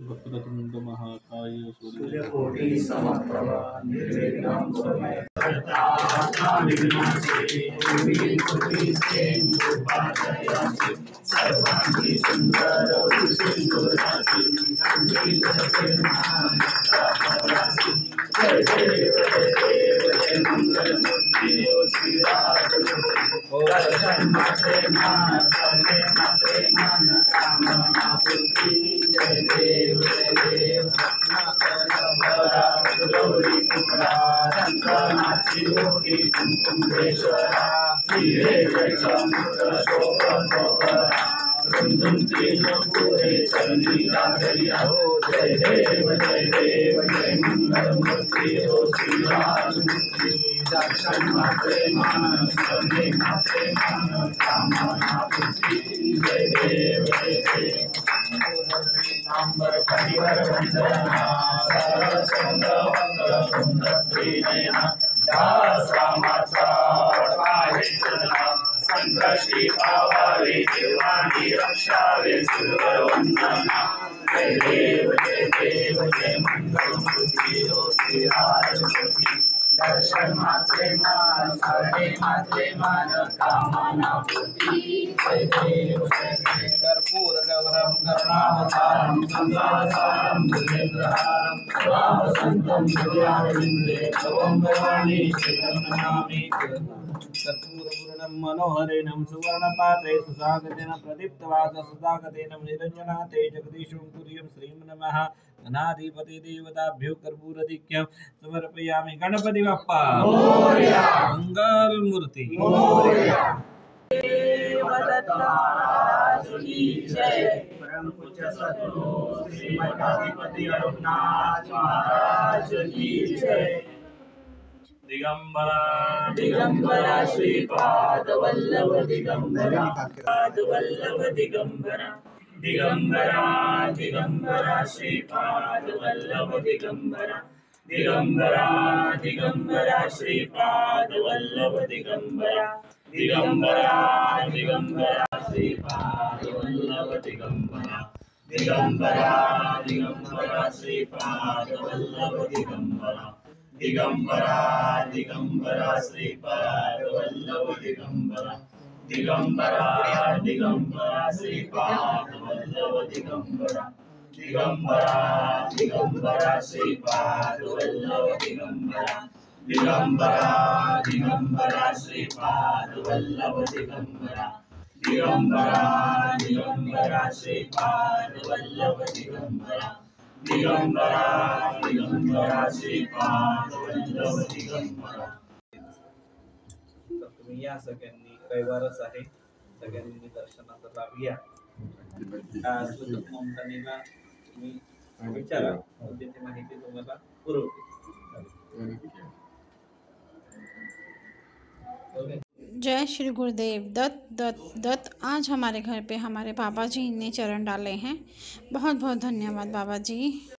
वक्रतुंड महाकाय सूर्यकोटि समप्रभ निर्विघ्नं कुरु सर्वांगी सुंदर जय देव जय मंगल मूर्ति श्री दर्शन माते मान कामना पूर्ति जय देव गौरी कुमरा रंगनाथी योगी कुंकुमेश्वरा हीरे जय समुद्र शोभा पूरे चरणी राधरिया हो जय देव जय मंगल मूर्ति हो श्री राजमूर्ति दर्शन माते मान कामना पूर्ति जय देव सांबर परिवर वंदना सरसंग मंगल सुंदर प्रियना दास रामाचा पाहे सदा संकष्टी पावावे देवानी रक्षावे सुरवर वंदना जय देव जय मंगल मूर्ति हो श्री राजमूर्ति दर्शन मात्रे मान कामना पूर्ति जय देव कर्पूर गौरम करुणावतारम संसारसारम भुजगहारम सदा वसंतम हृदयारविंदे भवं भवानी श्रीतं नमामि कर्पूरपूर्णं मनोहरेणं सुवर्णपात्रे सुसागतेन प्रदीप्तवास सुधागतेन निरञ्जनाते जगदीशं तुर्यं श्रीं नमः गणाधिपति देवताभ्यो कर्पूरधिक्यं समर्पयामि। गणपति बप्पा मोरया, मंगल मूर्ति मोरया। परम पूज्य सद्गुरु श्रीमदाधिपति अरुणनाथ महाराज की जय। दिगंबरा दिगंबरा श्रीपाद वल्लभ दिगंबरा वल्लभ दिगंबरा दिगंबरा दिगंबरा श्रीपाद वल्लभ दिगंबरा दिगंबरा दिगंबरा श्रीपाद वल्लभ दिगंबरा दिगंबरा दिगंबरा श्रीपाद वल्लभ दिगंबरा दिगंबरा दिगंबरा श्रीपाद वल्लभ दिगंबरा दिगंबरा दिगंबरा श्रीपाद वल्लभ दिगंबरा दिगंबरा दिगंबरा श्रीपाद वल्लभ दिगंबरा दिगंबरा दिगंबरा श्रीपाद वल्लभ दिगंबरा दिगंबरा दिगंबरा श्रीपाद वल्लभ दिगंबरा दिगंबरा दिगंबरा श्रीपाद वल्लभ दिगंबरा दिगंबरा दिगंबरा श्रीपाद वल्लभ दिगंबरा। तुम्ही या सगळ्यांनी, रविवारच आहे, सगळ्यांनी दर्शनाचा लाभ घ्या। ममतानीला तुम्ही विचारा, त्याची माहिती तुम्हाला पुरवते। जय श्री गुरुदेव दत्त दत्त दत्त। आज हमारे घर पे हमारे बाबा जी ने चरण डाले हैं। बहुत बहुत धन्यवाद बाबा जी।